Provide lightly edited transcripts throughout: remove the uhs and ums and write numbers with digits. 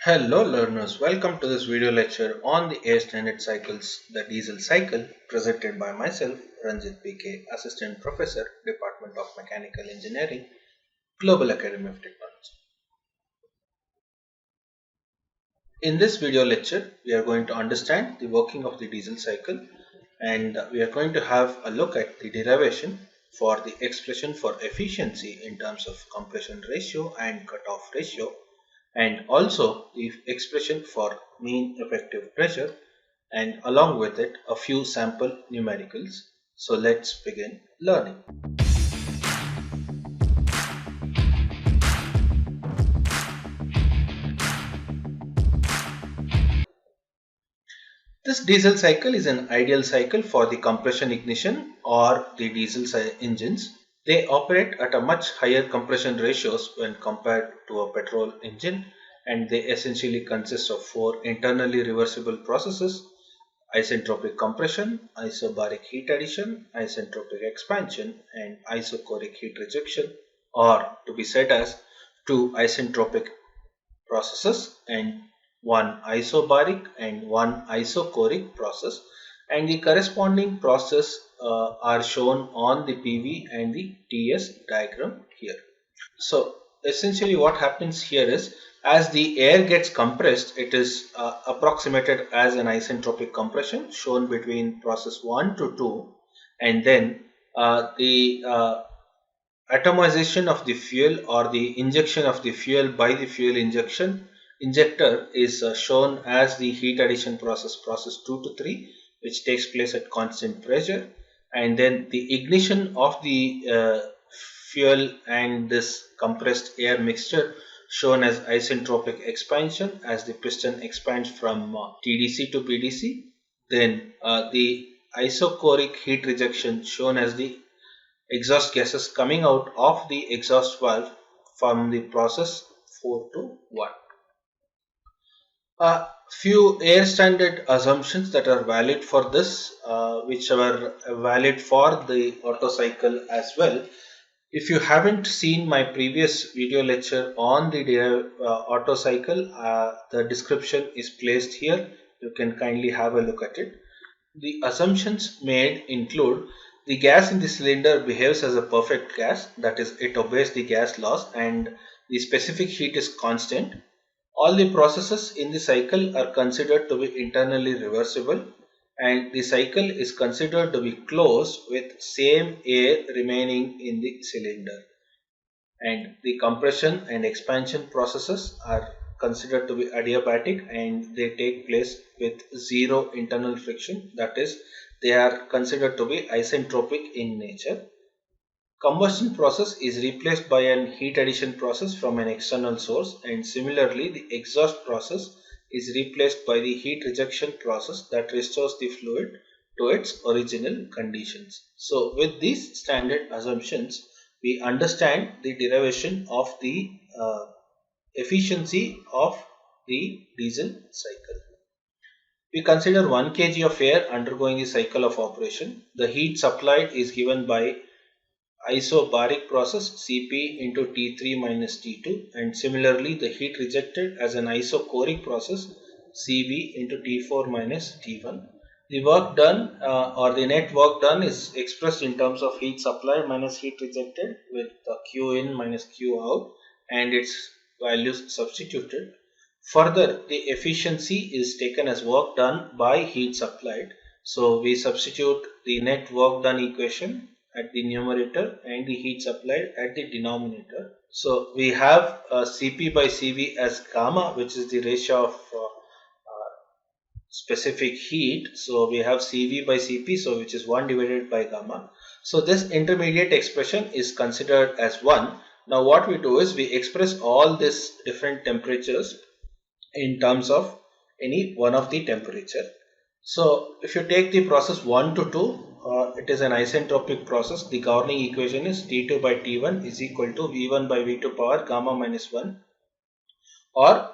Hello learners, welcome to this video lecture on the air standard cycles, the diesel cycle, presented by myself, Ranjit PK, Assistant Professor, Department of Mechanical Engineering, Global Academy of Technology. In this video lecture, we are going to understand the working of the diesel cycle, and we are going to have a look at the derivation for the expression for efficiency in terms of compression ratio and cutoff ratio, and also the expression for mean effective pressure, and along with it a few sample numericals. So let's begin learning. This diesel cycle is an ideal cycle for the compression ignition or the engines. They operate at a much higher compression ratios when compared to a petrol engine, and they essentially consist of four internally reversible processes: isentropic compression, isobaric heat addition, isentropic expansion, and isochoric heat rejection, or to be said as two isentropic processes and one isobaric and one isochoric process, and the corresponding process are shown on the PV and the TS diagram here. So essentially what happens here is, as the air gets compressed, it is approximated as an isentropic compression shown between process 1 to 2, and then the atomization of the fuel or the injection of the fuel by the fuel injector is shown as the heat addition process 2 to 3, which takes place at constant pressure, and then the ignition of the fuel and this compressed air mixture shown as isentropic expansion, as the piston expands from TDC to PDC. Then the isochoric heat rejection shown as the exhaust gases coming out of the exhaust valve from the process 4 to 1. A few air standard assumptions that are valid for this, which are valid for the Otto cycle as well. If you haven't seen my previous video lecture on the Otto cycle, the description is placed here. You can kindly have a look at it. The assumptions made include: the gas in the cylinder behaves as a perfect gas, that is, it obeys the gas laws and the specific heat is constant. All the processes in the cycle are considered to be internally reversible, and the cycle is considered to be closed with same air remaining in the cylinder, and the compression and expansion processes are considered to be adiabatic and they take place with zero internal friction, that is, they are considered to be isentropic in nature. Combustion process is replaced by an heat addition process from an external source, and similarly the exhaust process is replaced by the heat rejection process that restores the fluid to its original conditions. So with these standard assumptions, we understand the derivation of the efficiency of the diesel cycle. We consider 1 kg of air undergoing the cycle of operation. The heat supplied is given by isobaric process Cp into T3 minus T2, and similarly the heat rejected as an isochoric process Cv into T4 minus T1. The work done or the net work done is expressed in terms of heat supplied minus heat rejected with Q in minus Q out and its values substituted. Further, the efficiency is taken as work done by heat supplied. So we substitute the net work done equation at the numerator and the heat supplied at the denominator. So we have Cp by Cv as gamma, which is the ratio of specific heat. So we have Cv by Cp, so which is 1 divided by gamma. So this intermediate expression is considered as 1. Now what we do is we express all these different temperatures in terms of any one of the temperature. So if you take the process 1 to 2, it is an isentropic process. The governing equation is T2 by T1 is equal to V1 by V2 power gamma minus 1 or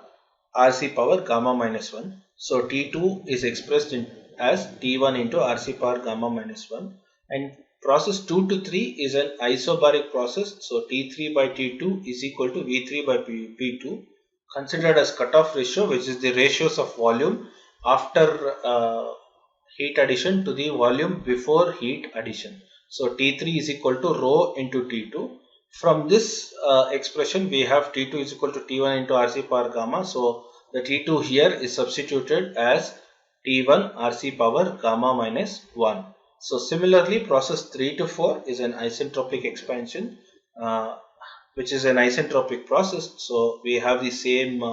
Rc power gamma minus 1. So T2 is expressed as T1 into Rc power gamma minus 1, and process 2 to 3 is an isobaric process. So T3 by T2 is equal to V3 by P2 considered as cutoff ratio, which is the ratios of volume after heat addition to the volume before heat addition. So T3 is equal to rho into T2. From this expression, we have T2 is equal to T1 into Rc power gamma. So the T2 here is substituted as T1 Rc power gamma minus 1. So similarly, process 3 to 4 is an isentropic expansion, which is an isentropic process. So we have the same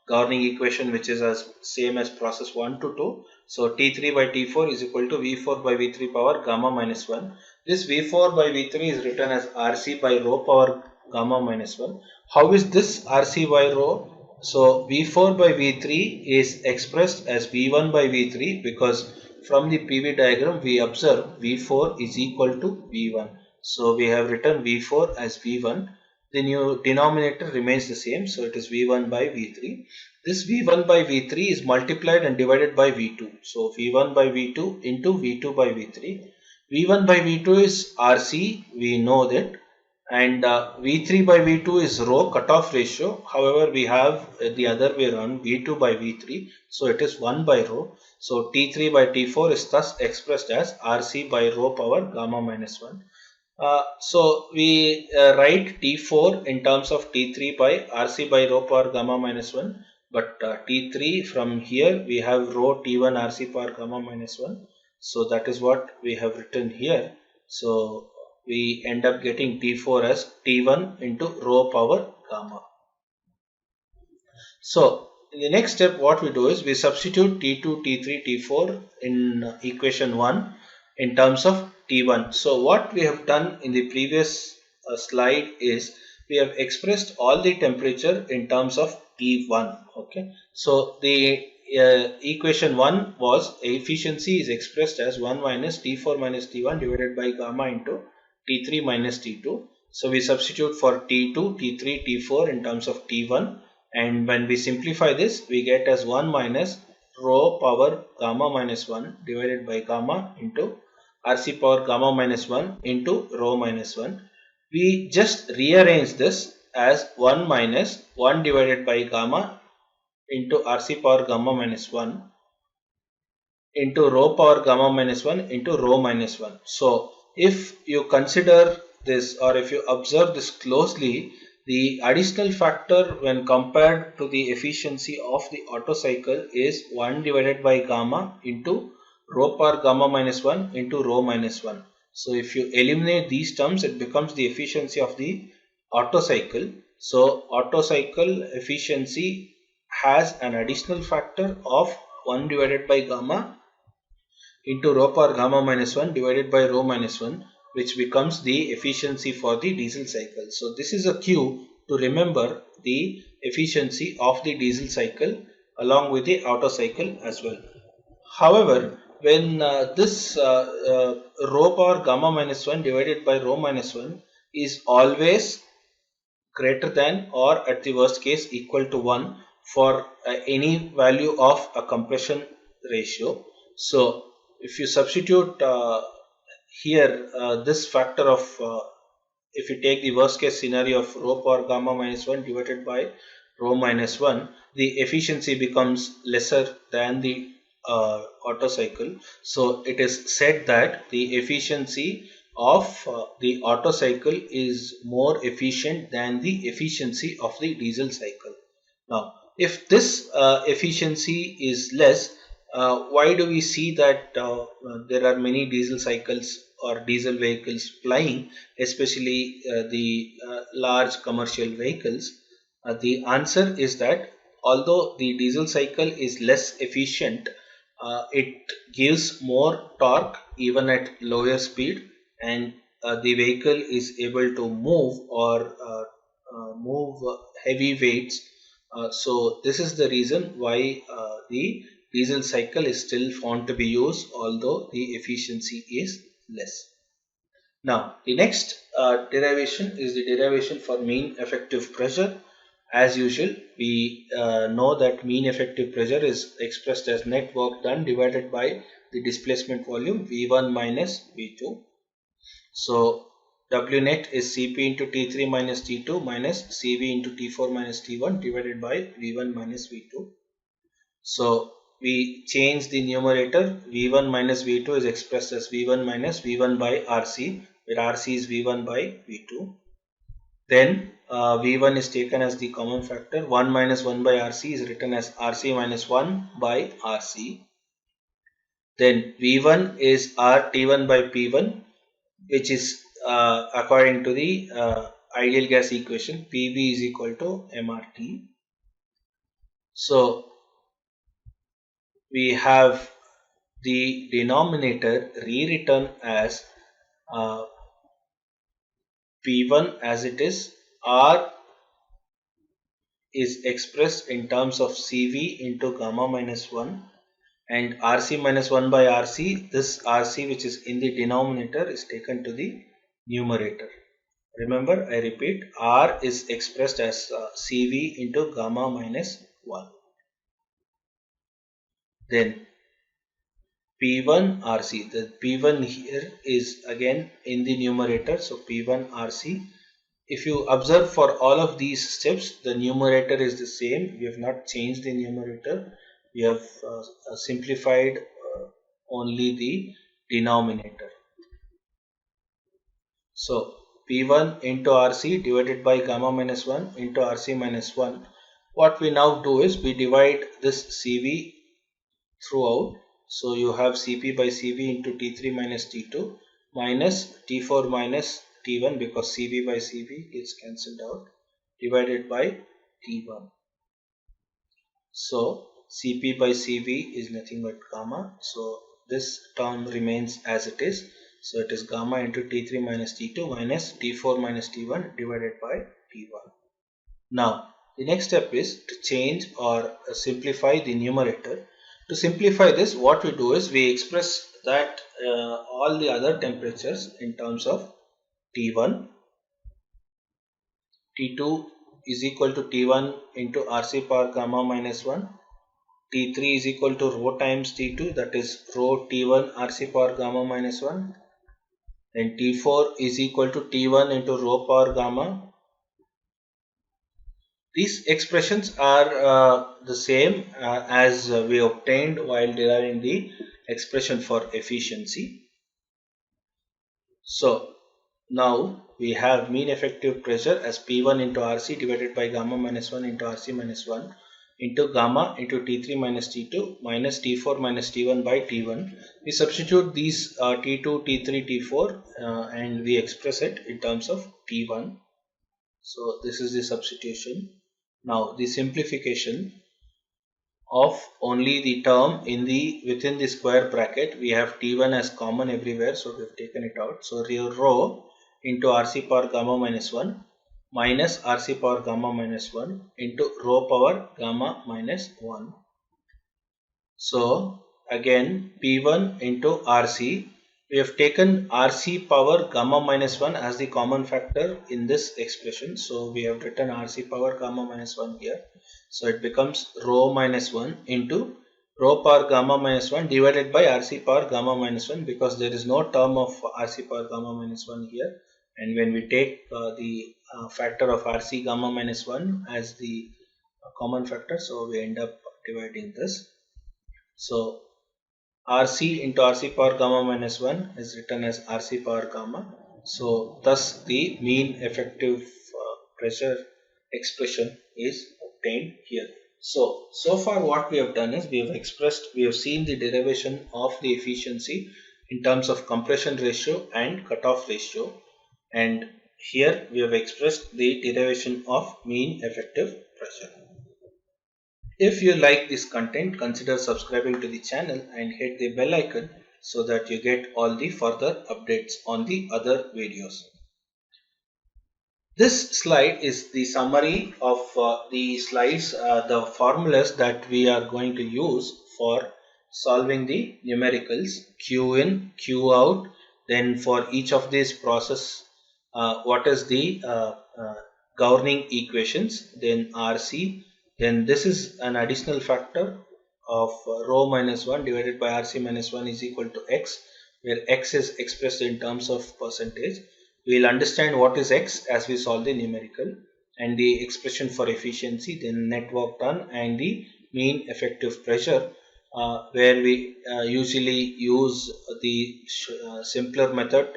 governing equation, which is as same as process 1 to 2. So T3 by T4 is equal to V4 by V3 power gamma minus 1. This V4 by V3 is written as Rc by rho power gamma minus 1. How is this Rc by rho? So V4 by V3 is expressed as V1 by V3, because from the PV diagram we observe V4 is equal to V1. So we have written V4 as V1. The new denominator remains the same, so it is V1 by V3. This V1 by V3 is multiplied and divided by V2. So V1 by V2 into V2 by V3. V1 by V2 is Rc, we know that, and V3 by V2 is rho, cutoff ratio. However, we have the other way around, V2 by V3, so it is 1 by rho. So T3 by T4 is thus expressed as Rc by rho power gamma minus 1. So we write T4 in terms of T3 by Rc by rho power gamma minus 1, but T3 from here we have rho T1 Rc power gamma minus 1. So that is what we have written here. So we end up getting T4 as T1 into rho power gamma. So in the next step, what we do is we substitute T2, T3, T4 in equation 1 in terms of T1. So what we have done in the previous slide is we have expressed all the temperature in terms of T1. Okay. So the equation 1 was efficiency is expressed as 1 minus T4 minus T1 divided by gamma into T3 minus T2. So we substitute for T2, T3, T4 in terms of T1. And when we simplify this, we get as 1 minus rho power gamma minus 1 divided by gamma into Rc power gamma minus 1 into rho minus 1. We just rearrange this as 1 minus 1 divided by gamma into Rc power gamma minus 1 into rho power gamma minus 1 into rho minus 1. So if you consider this, or if you observe this closely, the additional factor when compared to the efficiency of the Otto cycle is 1 divided by gamma into rho power gamma minus 1 into rho minus 1. So if you eliminate these terms, it becomes the efficiency of the Otto cycle. So Otto cycle efficiency has an additional factor of 1 divided by gamma into rho power gamma minus 1 divided by rho minus 1, which becomes the efficiency for the diesel cycle. So this is a cue to remember the efficiency of the diesel cycle along with the Otto cycle as well. However, when this rho power gamma minus 1 divided by rho minus 1 is always greater than or at the worst case equal to 1 for any value of a compression ratio. So if you substitute here this factor of if you take the worst case scenario of rho power gamma minus 1 divided by rho minus 1, the efficiency becomes lesser than the Otto cycle. So it is said that the efficiency of the Otto cycle is more efficient than the efficiency of the diesel cycle. Now, if this efficiency is less, why do we see that there are many diesel cycles or diesel vehicles flying, especially the large commercial vehicles? The answer is that although the diesel cycle is less efficient, it gives more torque even at lower speed, and the vehicle is able to move or move heavy weights. So this is the reason why the diesel cycle is still found to be used, although the efficiency is less. Now the next derivation is the derivation for mean effective pressure. As usual, we know that mean effective pressure is expressed as net work done divided by the displacement volume V1 minus V2. So W net is Cp into T3 minus T2 minus Cv into T4 minus T1 divided by V1 minus V2. So we change the numerator. V1 minus V2 is expressed as V1 minus V1 by Rc, where Rc is V1 by V2. Then V1 is taken as the common factor. 1 minus 1 by Rc is written as Rc minus 1 by Rc. Then V1 is RT1 by P1, which is according to the ideal gas equation, PV is equal to MRT. So we have the denominator rewritten as P1 as it is. R is expressed in terms of Cv into gamma minus 1, and Rc minus 1 by Rc. This Rc which is in the denominator is taken to the numerator. Remember, I repeat, R is expressed as Cv into gamma minus 1. Then P1 Rc, the P1 here is again in the numerator, so P1 Rc. If you observe for all of these steps, the numerator is the same. We have not changed the numerator. We have simplified only the denominator. So P1 into Rc divided by gamma minus 1 into Rc minus 1. What we now do is we divide this Cv throughout. So you have Cp by Cv into T3 minus T2 minus T4 minus T1, because Cv by Cv gets cancelled out, divided by T1. So Cp by Cv is nothing but gamma. So this term remains as it is. So it is gamma into T3 minus T2 minus T4 minus T1 divided by T1. Now the next step is to change or simplify the numerator. To simplify this, what we do is we express that all the other temperatures in terms of T1, T2 is equal to T1 into Rc power gamma minus 1, T3 is equal to rho times T2, that is rho T1 Rc power gamma minus 1, then T4 is equal to T1 into rho power gamma. These expressions are the same as we obtained while deriving the expression for efficiency. So now we have mean effective pressure as P1 into Rc divided by gamma minus 1 into Rc minus 1 into gamma into T3 minus T2 minus T4 minus T1 by T1. We substitute these T2, T3, T4 and we express it in terms of T1. So this is the substitution. Now the simplification of only the term in the within the square bracket, we have T1 as common everywhere, so we have taken it out. So rho into Rc power gamma minus 1 minus Rc power gamma minus 1 into rho power gamma minus 1. So again P1 into Rc, we have taken Rc power gamma minus 1 as the common factor in this expression. So we have written Rc power gamma minus 1 here. So it becomes rho minus 1 into rho power gamma minus 1 divided by Rc power gamma minus 1, because there is no term of Rc power gamma minus 1 here. And when we take the factor of Rc gamma minus 1 as the common factor, so we end up dividing this. So Rc into Rc power gamma minus 1 is written as Rc power gamma. So thus the mean effective pressure expression is obtained here. So far what we have done is we have seen the derivation of the efficiency in terms of compression ratio and cutoff ratio, and here we have expressed the derivation of mean effective pressure. If you like this content, consider subscribing to the channel and hit the bell icon so that you get all the further updates on the other videos. This slide is the summary of the slides, the formulas that we are going to use for solving the numericals Q in, Q out. Then for each of these process, what is the governing equations, then RC. Then this is an additional factor of rho minus 1 divided by Rc minus 1 is equal to x, where x is expressed in terms of percentage. We will understand what is X as we solve the numerical, and the expression for efficiency, then net work done, and the mean effective pressure, where we usually use the simpler method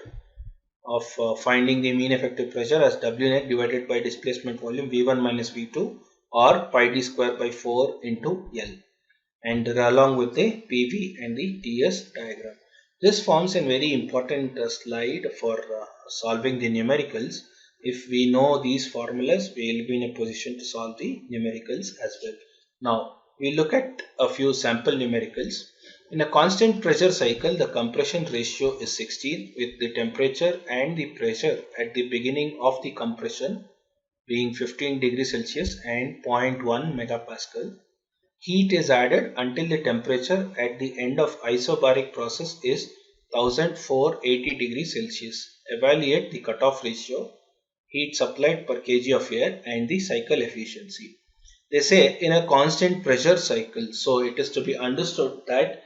of finding the mean effective pressure as W net divided by displacement volume V1 minus V2, or pi d square by 4 into L, and along with the PV and the TS diagram. This forms a very important slide for solving the numericals. If we know these formulas, we will be in a position to solve the numericals as well. Now, we look at a few sample numericals. In a constant pressure cycle, the compression ratio is 16, with the temperature and the pressure at the beginning of the compression being 15 degrees Celsius and zero point 0.1 megapascal. Heat is added until the temperature at the end of isobaric process is 1480 degrees Celsius. Evaluate the cutoff ratio, heat supplied per kg of air, and the cycle efficiency. They say in a constant pressure cycle, so it is to be understood that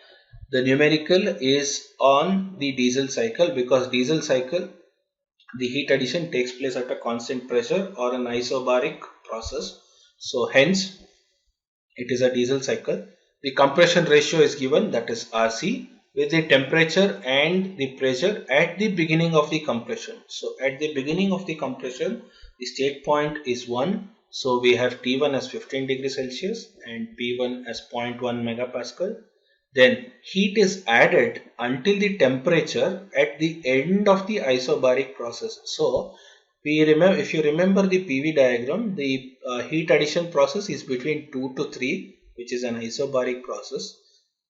the numerical is on the diesel cycle, because diesel cycle, the heat addition takes place at a constant pressure or an isobaric process. So hence it is a diesel cycle. The compression ratio is given, that is RC, with the temperature and the pressure at the beginning of the compression. So at the beginning of the compression, the state point is 1. So we have T1 as 15 degrees Celsius and P1 as 0.1 megapascal. Then heat is added until the temperature at the end of the isobaric process. So we remember, if you remember the PV diagram, the heat addition process is between 2 to 3, which is an isobaric process.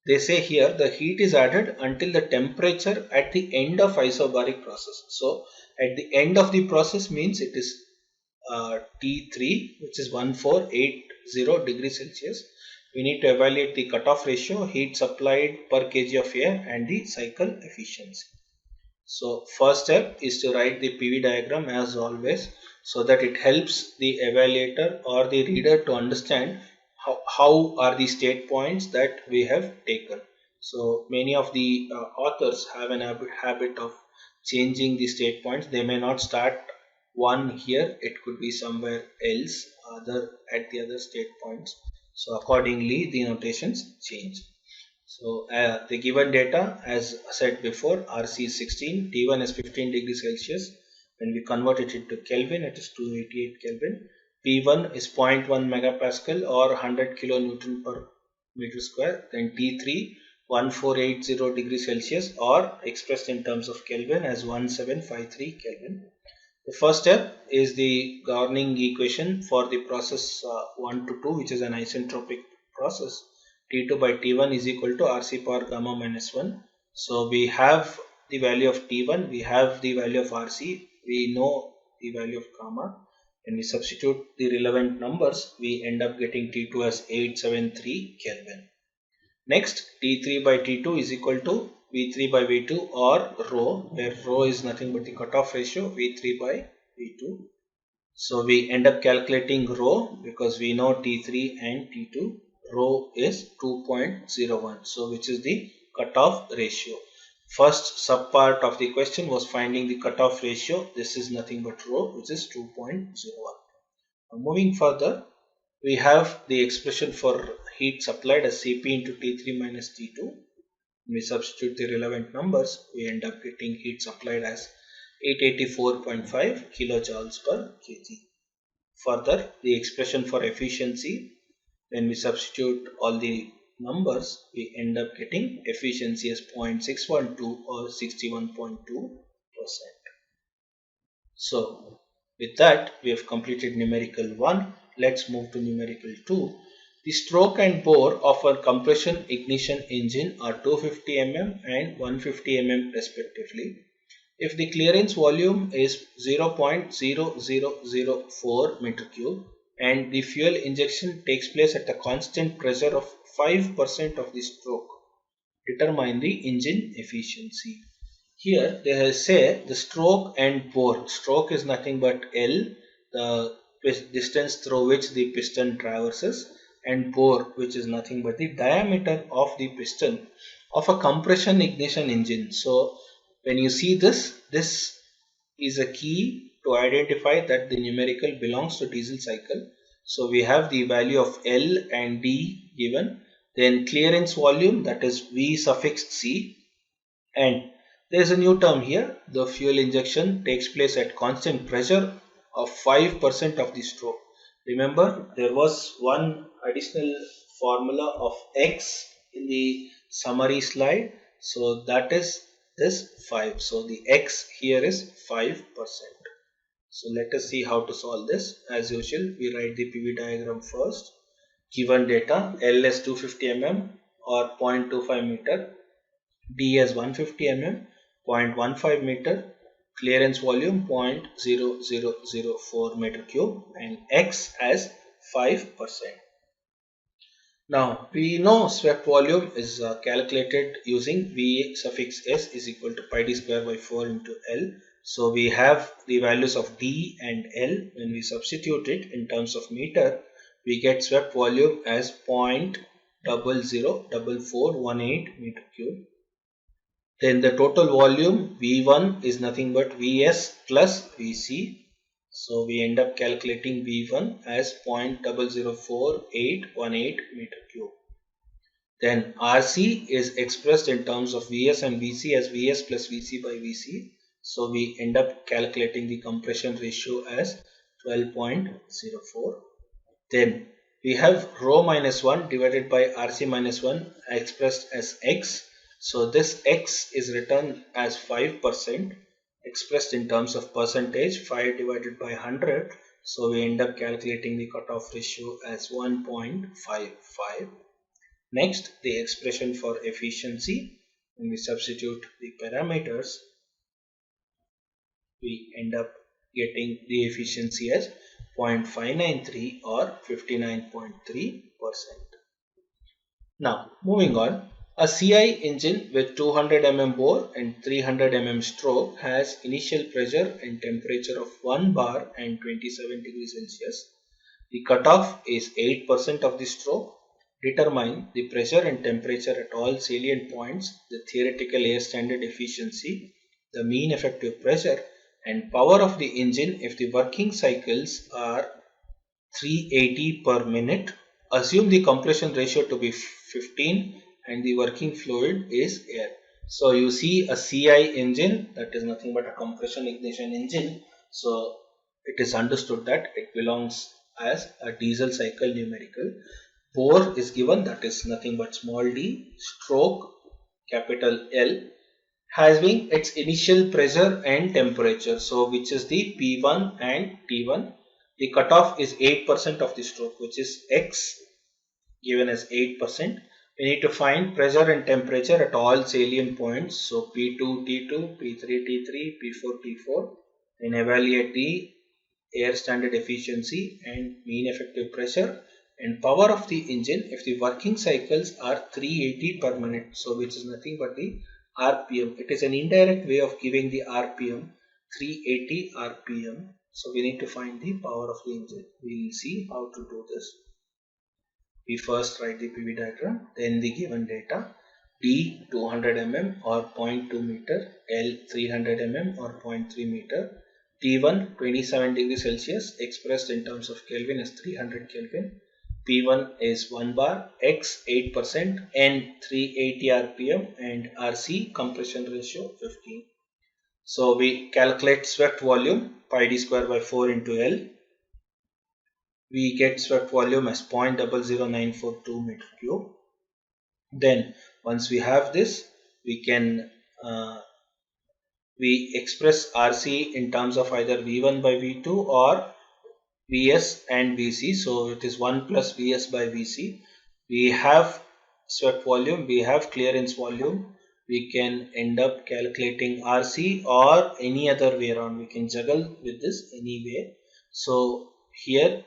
They say here the heat is added until the temperature at the end of isobaric process. So at the end of the process means it is T3, which is 1480 degrees Celsius. We need to evaluate the cutoff ratio, heat supplied per kg of air, and the cycle efficiency. So first step is to write the PV diagram as always, so that it helps the evaluator or the reader to understand how are the state points that we have taken. So many of the authors have an habit of changing the state points. They may not start one here, it could be somewhere else other at the other state points. So accordingly the notations change. So the given data, as said before, RC is 16, T1 is 15 degrees Celsius. When we convert it into Kelvin, it is 288 Kelvin. P1 is 0.1 megapascal or 100 kilonewton per meter square. Then T3 1480 degrees Celsius, or expressed in terms of Kelvin as 1753 Kelvin. The first step is the governing equation for the process 1 to 2, which is an isentropic process. T2 by T1 is equal to RC power gamma minus 1. So we have the value of T1, we have the value of RC, we know the value of gamma. When we substitute the relevant numbers, we end up getting T2 as 873 Kelvin. Next, T3 by T2 is equal to V3 by V2, or rho, where rho is nothing but the cutoff ratio, V3 by V2. So we end up calculating rho because we know T3 and T2. Rho is 2.01, so which is the cutoff ratio. First subpart of the question was finding the cutoff ratio. This is nothing but rho, which is 2.01. Now moving further, we have the expression for heat supplied as Cp into T3 minus T2. When we substitute the relevant numbers, we end up getting heat supplied as 884.5 kilojoules per kg. Further, the expression for efficiency, when we substitute all the numbers, we end up getting efficiency as 0.612 or 61.2%. So with that, we have completed numerical 1. Let's move to numerical 2. The stroke and bore of a compression ignition engine are 250 mm and 150 mm respectively. If the clearance volume is 0.0004 meter cube and the fuel injection takes place at a constant pressure of 5% of the stroke, determine the engine efficiency. Here they say the stroke and bore. Stroke is nothing but L, the distance through which the piston traverses, and bore, which is nothing but the diameter of the piston of a compression ignition engine. So when you see this is a key to identify that the numerical belongs to diesel cycle. So we have the value of L and D given, then clearance volume, that is V suffix C, and there is a new term here. The fuel injection takes place at constant pressure of 5% of the stroke. Remember, there was one additional formula of X in the summary slide. So that is this 5. So the X here is 5%. So let us see how to solve this. As usual, we write the PV diagram first. Given data, L is 250 mm or 0.25 meter, D as 150 mm, 0.15 meter, clearance volume 0.0004 meter cube, and X as 5%. Now we know swept volume is calculated using V suffix S is equal to pi d square by 4 into L. So we have the values of D and L. When we substitute it in terms of meter, we get swept volume as 0.004418 meter cube. Then the total volume V1 is nothing but Vs plus Vc. So we end up calculating V1 as 0.004818 meter cube. Then Rc is expressed in terms of Vs and Vc as Vs plus Vc by Vc. So we end up calculating the compression ratio as 12.04. Then we have rho minus 1 divided by Rc minus 1 expressed as X. So this X is written as 5%, expressed in terms of percentage, 5 divided by 100. So we end up calculating the cutoff ratio as 1.55. Next, the expression for efficiency. When we substitute the parameters, we end up getting the efficiency as 0.593 or 59.3%. Now moving on, a CI engine with 200 mm bore and 300 mm stroke has initial pressure and temperature of 1 bar and 27 degrees Celsius. The cutoff is 8% of the stroke. Determine the pressure and temperature at all salient points, the theoretical air standard efficiency, the mean effective pressure, and power of the engine if the working cycles are 380 per minute. Assume the compression ratio to be 15 and the working fluid is air. So you see a CI engine, that is nothing but a compression ignition engine. So it is understood that it belongs as a diesel cycle numerical. Bore is given, that is nothing but small d, stroke capital L, having its initial pressure and temperature, so which is the P1 and T1. The cutoff is 8% of the stroke, which is X given as 8%. We need to find pressure and temperature at all salient points, so P2 T2, P3 T3, P4 T4, and evaluate the air standard efficiency and mean effective pressure and power of the engine if the working cycles are 380 per minute, so which is nothing but the RPM. It is an indirect way of giving the RPM, 380 RPM. So we need to find the power of the engine. We will see how to do this. We first write the PV diagram, then the given data. D 200 mm or 0.2 meter, L 300 mm or 0.3 meter, T1 27 degrees Celsius expressed in terms of Kelvin as 300 Kelvin, P1 is 1 bar, X 8%, N 380 RPM, and RC compression ratio 15. So we calculate swept volume pi d square by 4 into L. We get swept volume as 0.00942 meter cube. Then once we have this, we can we express RC in terms of either V1 by V2 or Vs and Vc. So it is 1 plus Vs by Vc. We have swept volume, we have clearance volume. We can end up calculating RC or any other way around. We can juggle with this anyway. So here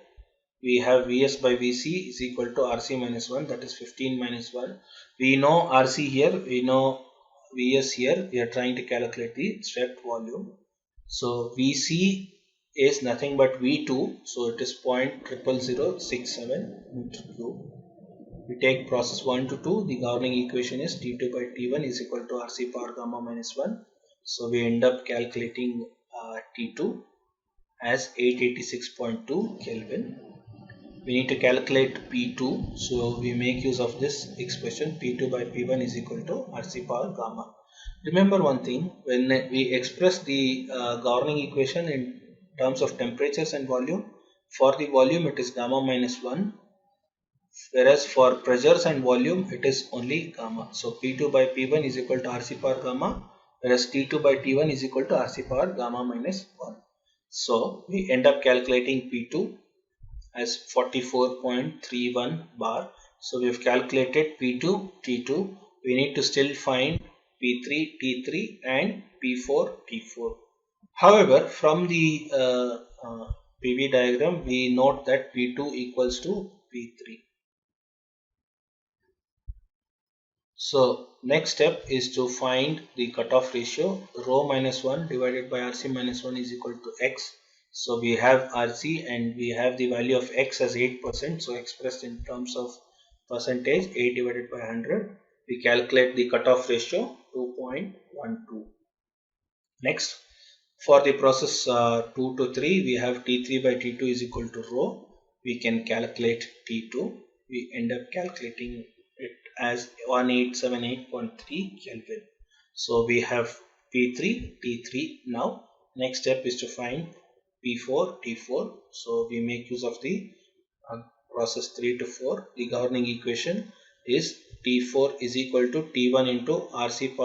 we have Vs by Vc is equal to Rc minus 1, that is 15 minus 1. We know Rc here, we know Vs here. We are trying to calculate the swept volume. So Vc is nothing but V2, so it is 0.00067 meter cube. We take process 1 to 2, the governing equation is T2 by T1 is equal to Rc power gamma minus 1. So we end up calculating T2 as 886.2 Kelvin. We need to calculate P2, so we make use of this expression P2 by P1 is equal to Rc power gamma. Remember one thing, when we express the governing equation in terms of temperatures and volume, for the volume it is gamma minus 1, whereas for pressures and volume it is only gamma. So P2 by P1 is equal to Rc power gamma, whereas T2 by T1 is equal to Rc power gamma minus 1. So we end up calculating P2 as 44.31 bar. So we have calculated P2, T2. We need to still find P3, T3 and P4, T4. However, from the PV diagram, we note that P2 equals to P3. So next step is to find the cutoff ratio. Rho minus 1 divided by Rc minus 1 is equal to X. So we have Rc and we have the value of X as 8%. So expressed in terms of percentage, 8 divided by 100. We calculate the cutoff ratio 2.12. Next, for the process 2 to 3, we have T3 by T2 is equal to rho. We can calculate T2. We end up calculating it as 1878.3 Kelvin. So we have P3, T3 now. Next step is to find P4, T4. So we make use of the process 3 to 4. The governing equation is T4 is equal to T1 into Rc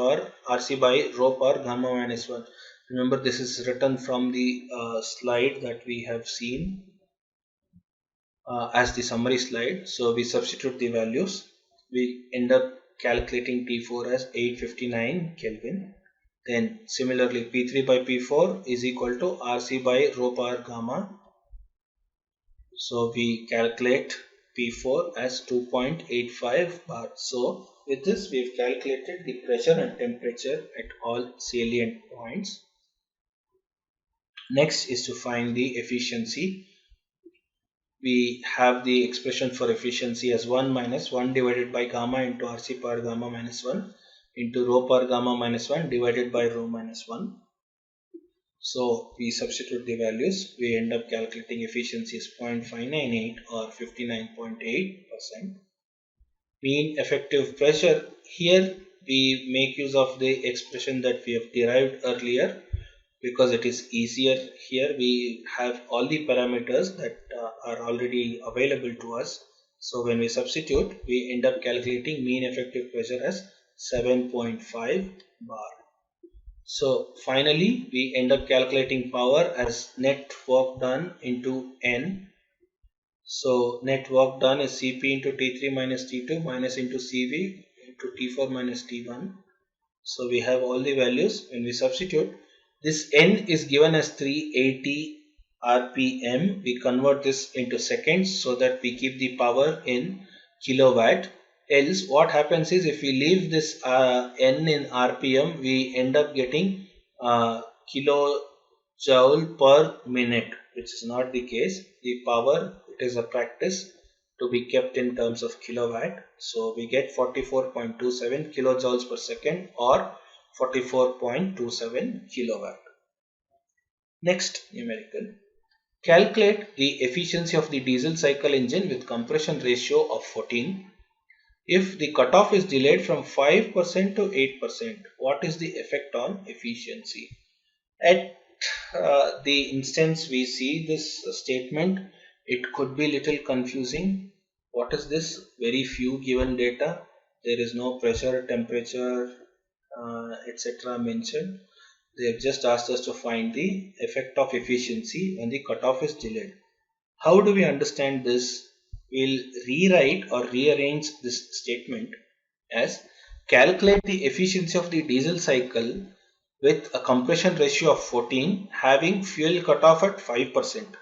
by rho power gamma minus 1. Remember, this is written from the slide that we have seen as the summary slide. So we substitute the values. We end up calculating T4 as 859 Kelvin. Then similarly P3 by P4 is equal to Rc by rho power gamma. So we calculate P4 as 2.85 bar. So with this we have calculated the pressure and temperature at all salient points. Next is to find the efficiency. We have the expression for efficiency as 1 minus 1 divided by gamma into Rc power gamma minus 1 into rho power gamma minus 1 divided by rho minus 1. So we substitute the values. We end up calculating efficiency as 0.598 or 59.8%. Mean effective pressure. Here we make use of the expression that we have derived earlier because it is easier. Here we have all the parameters that are already available to us. So when we substitute, we end up calculating mean effective pressure as 7.5 bar. So finally we end up calculating power as net work done into N. So net work done is Cp into T3 minus T2 minus into Cv into T4 minus T1. So we have all the values. When we substitute, this N is given as 380 RPM. We convert this into seconds so that we keep the power in kilowatt. Else what happens is if we leave this N in RPM, we end up getting kilojoule per minute, which is not the case. The power, it is a practice to be kept in terms of kilowatt. So we get 44.27 kilojoules per second or 44.27 kilowatt. Next numerical. Calculate the efficiency of the diesel cycle engine with compression ratio of 14. If the cutoff is delayed from 5% to 8%, what is the effect on efficiency? At the instance we see this statement, it could be little confusing. What is this? Very few given data. There is no pressure, temperature, etc. mentioned. They have just asked us to find the effect of efficiency when the cutoff is delayed. How do we understand this? We'll rewrite or rearrange this statement as calculate the efficiency of the diesel cycle with a compression ratio of 14 having fuel cutoff at 5%.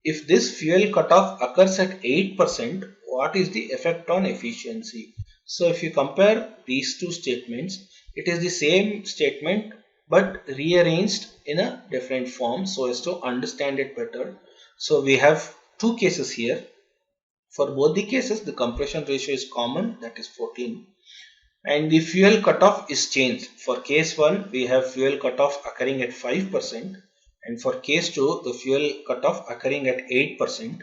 If this fuel cutoff occurs at 8%, what is the effect on efficiency? So if you compare these two statements, it is the same statement but rearranged in a different form so as to understand it better. So we have two cases here. For both the cases, the compression ratio is common, that is 14, and the fuel cutoff is changed. For case 1, we have fuel cutoff occurring at 5%. and for case 2 the fuel cutoff occurring at 8%.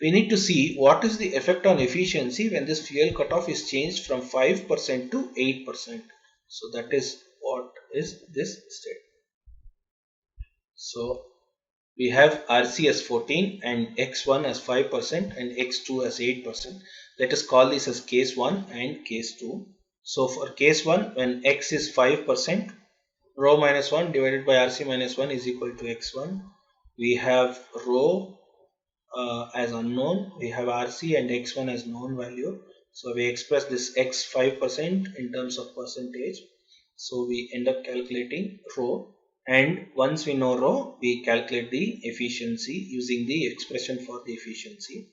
We need to see what is the effect on efficiency when this fuel cutoff is changed from 5% to 8%. So that is what is this state. So we have RC as 14 and X1 as 5% and X2 as 8%. Let us call this as case 1 and case 2. So for case 1, when X is 5%, rho minus 1 divided by RC minus 1 is equal to X1. We have rho as unknown, we have RC and X1 as known value. So we express this X 5% in terms of percentage. So we end up calculating rho, and once we know rho, we calculate the efficiency using the expression for the efficiency,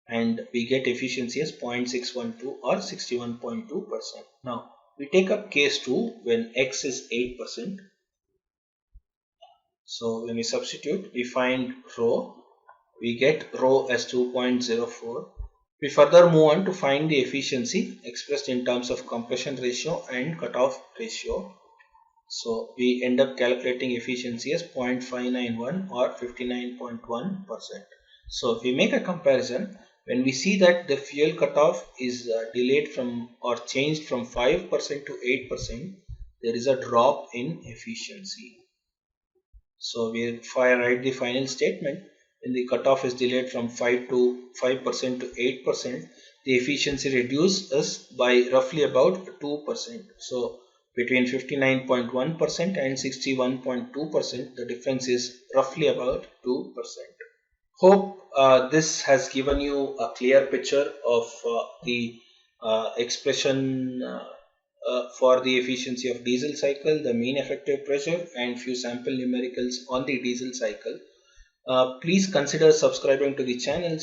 and we get efficiency as 0.612 or 61.2%. Now we take up case 2 when X is 8%. So when we substitute, we find rho. We get rho as 2.04. We further move on to find the efficiency expressed in terms of compression ratio and cutoff ratio. So we end up calculating efficiency as 0.591 or 59.1%. So if we make a comparison, when we see that the fuel cutoff is delayed from or changed from 5% to 8%, there is a drop in efficiency. So we write the final statement. When the cutoff is delayed from 5% to 8%, the efficiency reduces by roughly about 2%. So between 59.1% and 61.2%, the difference is roughly about 2%. Hope this has given you a clear picture of the expression for the efficiency of diesel cycle, the mean effective pressure, and few sample numericals on the diesel cycle. Please consider subscribing to the channel.